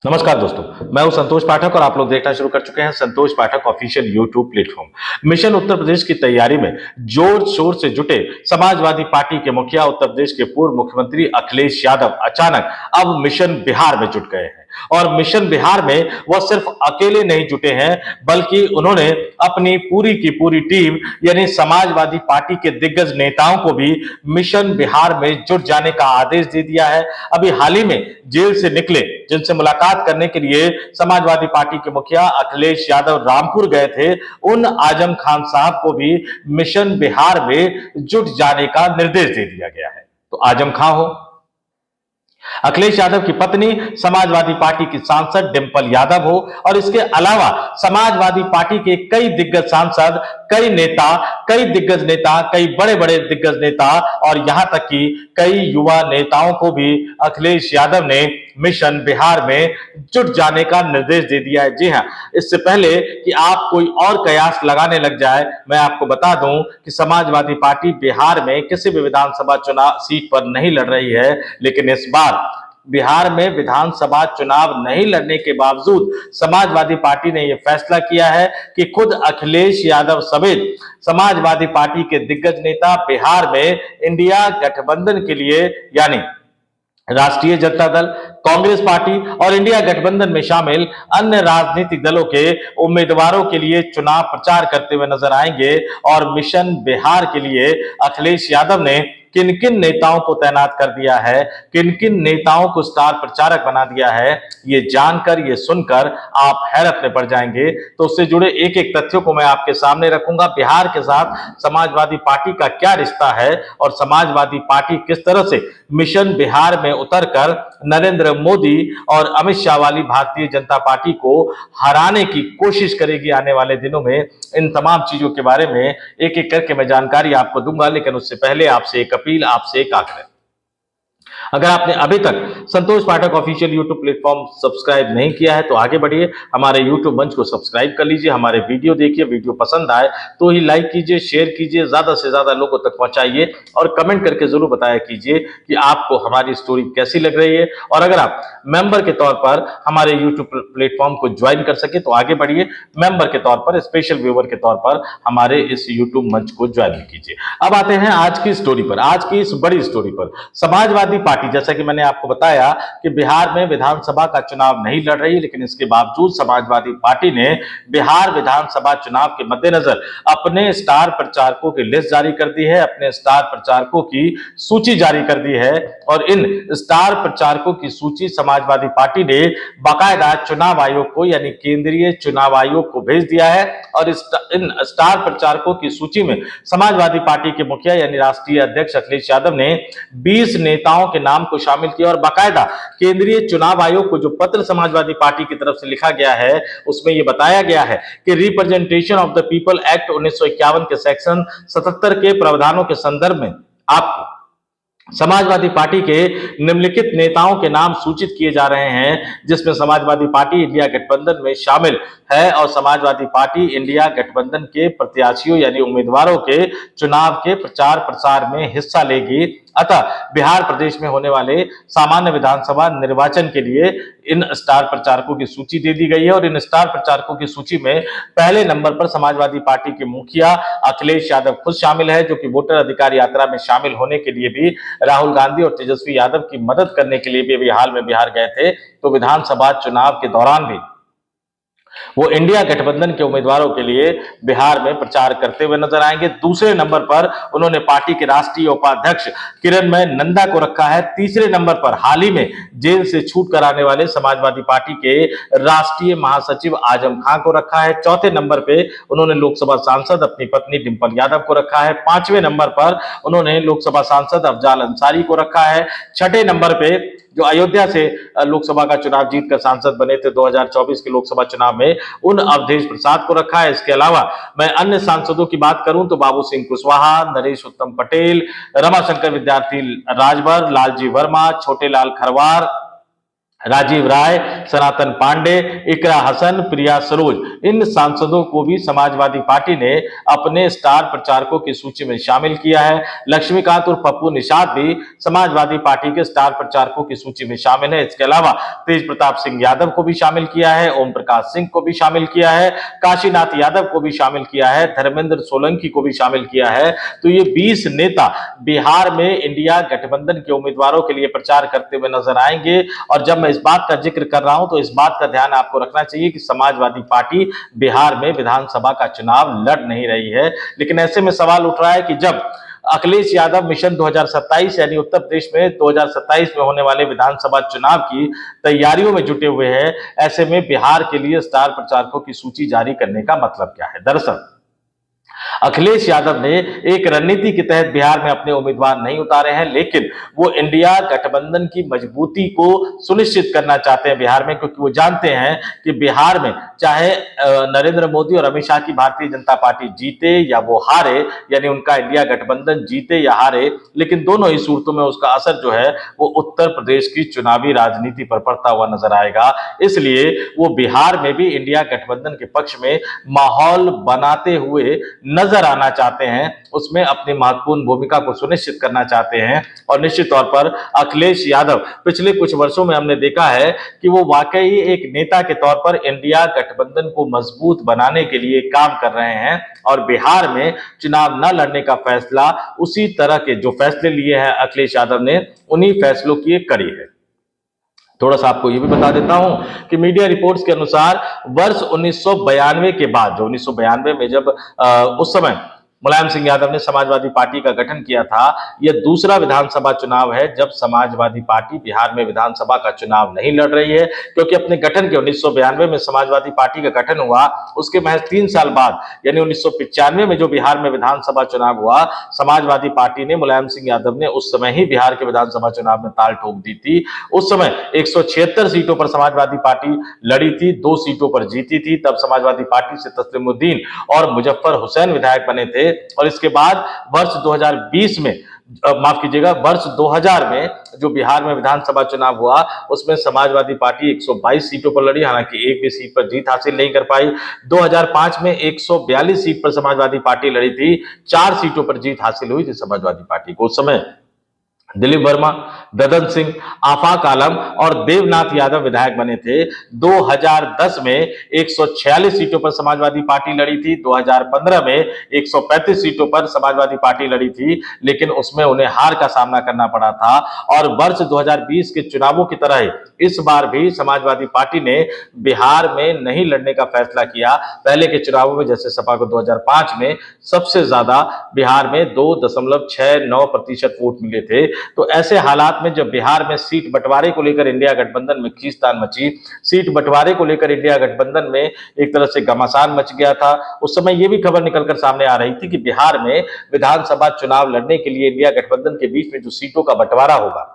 नमस्कार दोस्तों, मैं हूं संतोष पाठक और आप लोग देखना शुरू कर चुके हैं संतोष पाठक official YouTube platform. Mission Uttar Pradesh की तैयारी में जोर शोर से जुटे समाजवादी पार्टी के मुखिया उत्तर प्रदेश के पूर्व मुख्यमंत्री अखिलेश यादव अचानक अब मिशन बिहार में जुट गए हैं। और मिशन बिहार में वह सिर्फ अकेले नहीं जुटे हैं, बल्कि उन्होंने अपनी पूरी की पूरी टीम यानी समाजवादी पार्टी के दिग्गज नेताओं को भी मिशन बिहार में जुट जाने का आदेश दे दिया है। अभी हाल ही में जेल से निकले जिनसे मुलाकात करने के लिए समाजवादी पार्टी के मुखिया अखिलेश यादव रामपुर गए थे, उन आजम खान साहब को भी मिशन बिहार में जुट जाने का निर्देश दे दिया गया है। तो आजम खान हो, अखिलेश यादव की पत्नी समाजवादी पार्टी की सांसद डिंपल यादव हो, और इसके अलावा समाजवादी पार्टी के कई दिग्गज सांसद, कई दिग्गज नेता, कई बड़े बड़े दिग्गज नेता और यहां तक कि कई युवा नेताओं को भी अखिलेश यादव ने मिशन बिहार में जुट जाने का निर्देश दे दिया है। जी हां, इससे पहले कि आप कोई और कयास लगाने लग जाए, मैं आपको बता दूं कि समाजवादी पार्टी बिहार में किसी भी विधानसभा चुनाव सीट पर नहीं लड़ रही है, लेकिन इस बार बिहार में विधानसभा चुनाव नहीं लड़ने के बावजूद समाजवादी पार्टी ने यह फैसला किया है कि खुद अखिलेश यादव समेत समाजवादी पार्टी के दिग्गज नेता बिहार में इंडिया गठबंधन के लिए यानी राष्ट्रीय जनता दल, कांग्रेस पार्टी और इंडिया गठबंधन में शामिल अन्य राजनीतिक दलों के उम्मीदवारों के लिए चुनाव प्रचार करते हुए नजर आएंगे। और मिशन बिहार के लिए अखिलेश यादव ने किन किन नेताओं को तैनात कर दिया है, किन किन नेताओं को स्टार प्रचारक बना दिया है, ये जानकर, ये सुनकर आप हैरत में पड़ जाएंगे। तो उससे जुड़े एक एक तथ्यों को मैं आपके सामने रखूंगा। बिहार के साथ समाजवादी पार्टी का क्या रिश्ता है और समाजवादी पार्टी किस तरह से मिशन बिहार में उतरकर नरेंद्र मोदी और अमित शाह वाली भारतीय जनता पार्टी को हराने की कोशिश करेगी आने वाले दिनों में, इन तमाम चीजों के बारे में एक एक करके मैं जानकारी आपको दूंगा। लेकिन उससे पहले आपसे एक अपील, आपसे एक आग्रह, अगर आपने अभी तक संतोष पाठक ऑफिशियल यूट्यूब प्लेटफॉर्म सब्सक्राइब नहीं किया है तो आगे बढ़िए, हमारे यूट्यूब मंच को सब्सक्राइब कर लीजिए, हमारे वीडियो देखिए, वीडियो पसंद आए तो ही लाइक कीजिए, शेयर कीजिए, ज्यादा से ज्यादा लोगों तक पहुंचाइए और कमेंट करके जरूर बताया कीजिए कि आपको हमारी स्टोरी कैसी लग रही है। और अगर आप मेंबर के तौर पर हमारे यूट्यूब प्लेटफॉर्म को ज्वाइन कर सके तो आगे बढ़िए, मेंबर के तौर पर, स्पेशल व्यूअर के तौर पर हमारे इस यूट्यूब मंच को ज्वाइन कीजिए। अब आते हैं आज की स्टोरी पर, आज की इस बड़ी स्टोरी पर। समाजवादी पार्टी, जैसा कि मैंने आपको बताया कि बिहार में विधानसभा का चुनाव नहीं लड़ रही, लेकिन इसके बावजूद समाजवादी पार्टी ने बिहार विधानसभा चुनाव के मद्देनजर अपने स्टार प्रचारकों की लिस्ट जारी कर दी है, अपने स्टार प्रचारकों की सूची जारी कर दी है। और इन स्टार प्रचारकों की सूची समाजवादी पार्टी ने बाकायदा चुनाव आयोग को यानी केंद्रीय चुनाव आयोग को भेज दिया है। और इन स्टार प्रचारकों की सूची में समाजवादी पार्टी के मुखिया यानी राष्ट्रीय अध्यक्ष अखिलेश यादव ने 20 नेताओं के नाम को शामिल किया और बाकायदा केंद्रीय चुनाव आयोग को जो पत्र समाजवादी पार्टी की तरफ से लिखा गया है उसमें यह बताया गया है कि representation of the people act 1951 के सेक्शन 77 के प्रावधानों के संदर्भ में आपको समाजवादी पार्टी के निम्नलिखित नेताओं के नाम सूचित किए जा रहे हैं, जिसमें समाजवादी पार्टी इंडिया गठबंधन में शामिल है और समाजवादी पार्टी इंडिया गठबंधन के प्रत्याशियों यानी उम्मीदवारों के चुनाव के प्रचार प्रसार में हिस्सा लेगी। अतः बिहार प्रदेश में होने वाले सामान्य विधानसभा निर्वाचन के लिए इन स्टार प्रचारकों की सूची दे दी गई है। और इन स्टार प्रचारकों की सूची में पहले नंबर पर समाजवादी पार्टी के मुखिया अखिलेश यादव खुद शामिल है, जो कि वोटर अधिकार यात्रा में शामिल होने के लिए भी राहुल गांधी और तेजस्वी यादव की मदद करने के लिए भी अभी हाल में बिहार गए थे। तो विधानसभा चुनाव के दौरान भी वो इंडिया गठबंधन के उम्मीदवारों के लिए बिहार में प्रचार करते हुए नजर आएंगे। दूसरे नंबर पर उन्होंने पार्टी के राष्ट्रीय उपाध्यक्ष किरणमय नंदा को रखा है। तीसरे नंबर पर हाल ही में जेल से छूट कर आने वाले समाजवादी पार्टी के राष्ट्रीय महासचिव आजम खान को रखा है। चौथे नंबर पे उन्होंने लोकसभा सांसद अपनी पत्नी डिंपल यादव को रखा है। पांचवें नंबर पर उन्होंने लोकसभा सांसद अफजाल अंसारी को रखा है। छठे नंबर पे जो अयोध्या से लोकसभा का चुनाव जीतकर सांसद बने थे 2024 के लोकसभा चुनाव में, उन अवधेश प्रसाद को रखा है। इसके अलावा मैं अन्य सांसदों की बात करूं तो बाबू सिंह कुशवाहा, नरेश उत्तम पटेल, रमाशंकर विद्यार्थी राजभर, लालजी वर्मा, छोटे लाल खरवार, राजीव राय, सनातन पांडे, इकरा हसन, प्रिया सरोज, इन सांसदों को भी समाजवादी पार्टी ने अपने स्टार प्रचारकों की सूची में शामिल किया है। लक्ष्मीकांत और पप्पू निषाद भी समाजवादी पार्टी के स्टार प्रचारकों की सूची में शामिल है। इसके अलावा तेज प्रताप सिंह यादव को भी शामिल किया है, ओम प्रकाश सिंह को भी शामिल किया है, काशीनाथ यादव को भी शामिल किया है, धर्मेंद्र सोलंकी को भी शामिल किया है। तो ये 20 नेता बिहार में इंडिया गठबंधन के उम्मीदवारों के लिए प्रचार करते हुए नजर आएंगे। और जब मैं इस बात का जिक्र कर रहा हूं तो इस बात का ध्यान आपको रखना चाहिए कि समाजवादी पार्टी बिहार में विधानसभा का चुनाव लड़ नहीं रही है। लेकिन ऐसे में सवाल उठ रहा है कि जब अखिलेश यादव मिशन 2027 यानी उत्तर प्रदेश में 2027 में होने वाले विधानसभा चुनाव की तैयारियों में जुटे हुए हैं, ऐसे में बिहार के लिए स्टार प्रचारकों की सूची जारी करने का मतलब क्या है? दरअसल अखिलेश यादव ने एक रणनीति के तहत बिहार में अपने उम्मीदवार नहीं उतारे हैं, लेकिन वो इंडिया गठबंधन की मजबूती को सुनिश्चित करना चाहते हैं बिहार में, क्योंकि वो जानते हैं कि बिहार में चाहे नरेंद्र मोदी और अमित शाह की भारतीय जनता पार्टी जीते या वो हारे, यानी उनका इंडिया गठबंधन जीते या हारे, लेकिन दोनों ही सूरतों में उसका असर जो है वो उत्तर प्रदेश की चुनावी राजनीति पर पड़ता हुआ नजर आएगा। इसलिए वो बिहार में भी इंडिया गठबंधन के पक्ष में माहौल बनाते हुए नजर आना चाहते हैं, उसमें अपनी महत्वपूर्ण भूमिका को सुनिश्चित करना चाहते हैं। और निश्चित तौर पर अखिलेश यादव पिछले कुछ वर्षों में हमने देखा है कि वो वाकई एक नेता के तौर पर इंडिया गठबंधन को मजबूत बनाने के लिए काम कर रहे हैं। और बिहार में चुनाव न लड़ने का फैसला उसी तरह के जो फैसले लिए हैं अखिलेश यादव ने, उन्हीं फैसलों की एक कड़ी है। थोड़ा सा आपको ये भी बता देता हूं कि मीडिया रिपोर्ट्स के अनुसार वर्ष 1992 के बाद, जो 1992 में जब उस समय मुलायम सिंह यादव ने समाजवादी पार्टी का गठन किया था, यह दूसरा विधानसभा चुनाव है जब समाजवादी पार्टी बिहार में विधानसभा का चुनाव नहीं लड़ रही है। क्योंकि अपने गठन के 1992 में समाजवादी पार्टी का गठन हुआ, उसके महज 3 साल बाद यानी 1995 में जो बिहार में विधानसभा चुनाव हुआ, समाजवादी पार्टी ने मुलायम सिंह यादव ने उस समय ही बिहार के विधानसभा चुनाव में ताल ठोक दी थी। उस समय 176 सीटों पर समाजवादी पार्टी लड़ी थी, 2 सीटों पर जीती थी। तब समाजवादी पार्टी से तस्लीमुद्दीन और मुजफ्फर हुसैन विधायक बने थे। और इसके बाद वर्ष 2020 में, माफ कीजिएगा, वर्ष 2000 में जो बिहार में विधानसभा चुनाव हुआ, उसमें समाजवादी पार्टी 122 सीटों पर लड़ी, हालांकि एक भी सीट पर जीत हासिल नहीं कर पाई। 2005 में 142 सीट पर समाजवादी पार्टी लड़ी थी, 4 सीटों पर जीत हासिल हुई थी समाजवादी पार्टी को। उस समय दिलीप वर्मा, ददन सिंह, आफाक आलम और देवनाथ यादव विधायक बने थे। 2010 में 146 सीटों पर समाजवादी पार्टी लड़ी थी, 2015 में 135 सीटों पर समाजवादी पार्टी लड़ी थी, लेकिन उसमें उन्हें हार का सामना करना पड़ा था। और वर्ष 2020 के चुनावों की तरह इस बार भी समाजवादी पार्टी ने बिहार में नहीं लड़ने का फैसला किया। पहले के चुनावों में जैसे सपा को 2005 में सबसे ज्यादा बिहार में 2.69% वोट मिले थे। तो ऐसे हालात में जब बिहार में सीट बंटवारे को लेकर इंडिया गठबंधन में खींचतान मची, सीट बंटवारे को लेकर इंडिया गठबंधन में एक तरह से घमासान मच गया था। उस समय यह भी खबर निकलकर सामने आ रही थी कि बिहार में विधानसभा चुनाव लड़ने के लिए इंडिया गठबंधन के बीच में जो सीटों का बंटवारा होगा,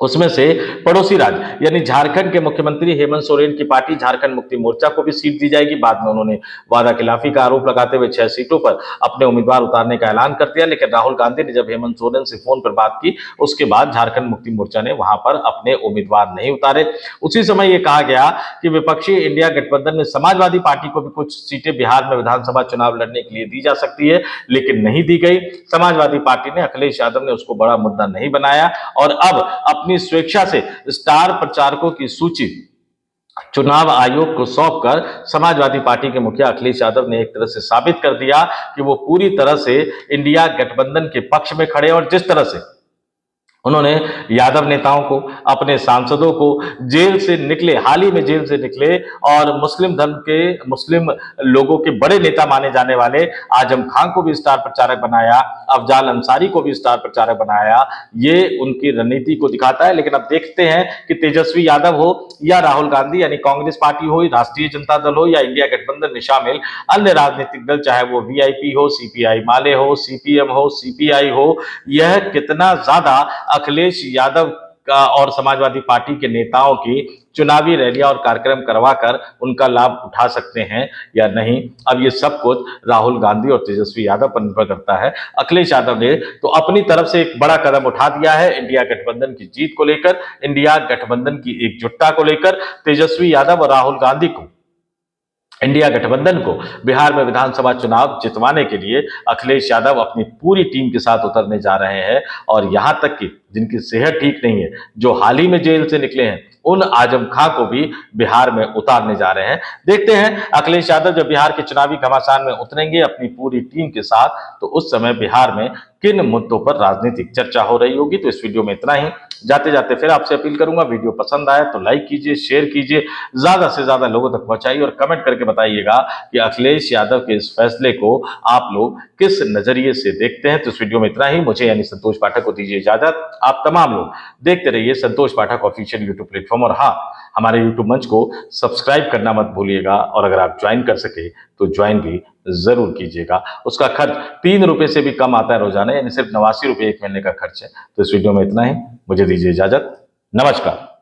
उसमें से पड़ोसी राज्य यानी झारखंड के मुख्यमंत्री हेमंत सोरेन की पार्टी झारखंड मुक्ति मोर्चा को भी सीट दी जाएगी। बाद में उन्होंने वादा खिलाफी का आरोप लगाते हुए 6 सीटों पर अपने उम्मीदवार उतारने का ऐलान कर दिया। लेकिन राहुल गांधी ने जब हेमंत सोरेन से फोन पर बात की, उसके बाद झारखंड मुक्ति मोर्चा ने वहां पर अपने उम्मीदवार नहीं उतारे। उसी समय यह कहा गया कि विपक्षी इंडिया गठबंधन में समाजवादी पार्टी को भी कुछ सीटें बिहार में विधानसभा चुनाव लड़ने के लिए दी जा सकती है, लेकिन नहीं दी गई। समाजवादी पार्टी ने, अखिलेश यादव ने उसको बड़ा मुद्दा नहीं बनाया और अब अपनी स्वेच्छा से स्टार प्रचारकों की सूची चुनाव आयोग को सौंपकर समाजवादी पार्टी के मुखिया अखिलेश यादव ने एक तरह से साबित कर दिया कि वो पूरी तरह से इंडिया गठबंधन के पक्ष में खड़े। और जिस तरह से उन्होंने यादव नेताओं को, अपने सांसदों को जेल से निकले, हाल ही में जेल से निकले और मुस्लिम धर्म के, मुस्लिम लोगों के बड़े नेता माने जाने वाले आजम खान को भी स्टार प्रचारक बनाया, अफजाल अंसारी को भी स्टार प्रचारक बनाया, ये उनकी रणनीति को दिखाता है। लेकिन अब देखते हैं कि तेजस्वी यादव हो या राहुल गांधी यानी कांग्रेस पार्टी हो, राष्ट्रीय जनता दल हो या इंडिया गठबंधन में शामिल अन्य राजनीतिक दल, चाहे वो वीआईपी हो, सीपीआई माले हो, सीपीएम हो, सीपीआई हो, यह कितना ज्यादा अखिलेश यादव का और समाजवादी पार्टी के नेताओं की चुनावी रैलियां और कार्यक्रम करवाकर उनका लाभ उठा सकते हैं या नहीं। अब ये सब कुछ राहुल गांधी और तेजस्वी यादव पर निर्भर करता है। अखिलेश यादव ने तो अपनी तरफ से एक बड़ा कदम उठा दिया है इंडिया गठबंधन की जीत को लेकर, इंडिया गठबंधन की एकजुटता को लेकर। तेजस्वी यादव और राहुल गांधी को, इंडिया गठबंधन को बिहार में विधानसभा चुनाव जितवाने के लिए अखिलेश यादव अपनी पूरी टीम के साथ उतरने जा रहे हैं। और यहां तक कि जिनकी सेहत ठीक नहीं है, जो हाल ही में जेल से निकले हैं, उन आजम खां को भी बिहार में उतारने जा रहे हैं। देखते हैं अखिलेश यादव जब बिहार के चुनावी घमासान में उतरेंगे अपनी पूरी टीम के साथ, तो उस समय बिहार में किन मुद्दों पर राजनीतिक चर्चा हो रही होगी। तो इस वीडियो में इतना ही। जाते जाते फिर आपसे अपील करूंगा, वीडियो पसंद आए तो लाइक कीजिए, शेयर कीजिए, ज्यादा से ज्यादा लोगों तक पहुंचाइए और कमेंट करके बताइएगा कि अखिलेश यादव के इस फैसले को आप लोग किस नजरिए से देखते हैं। तो इस वीडियो में इतना ही। मुझे यानी संतोष पाठक को दीजिए इजाजत। आप तमाम लोग देखते रहिए संतोष पाठक ऑफिशियल यूट्यूब प्लेटफॉर्म। और हाँ, हमारे यूट्यूब मंच को सब्सक्राइब करना मत भूलिएगा और अगर आप ज्वाइन कर सके तो ज्वाइन भी जरूर कीजिएगा। उसका खर्च 3 रुपए से भी कम आता है रोजाना, यानी सिर्फ 89 रुपए एक महीने का खर्च है। तो इस वीडियो में इतना ही। मुझे दीजिए इजाजत। नमस्कार।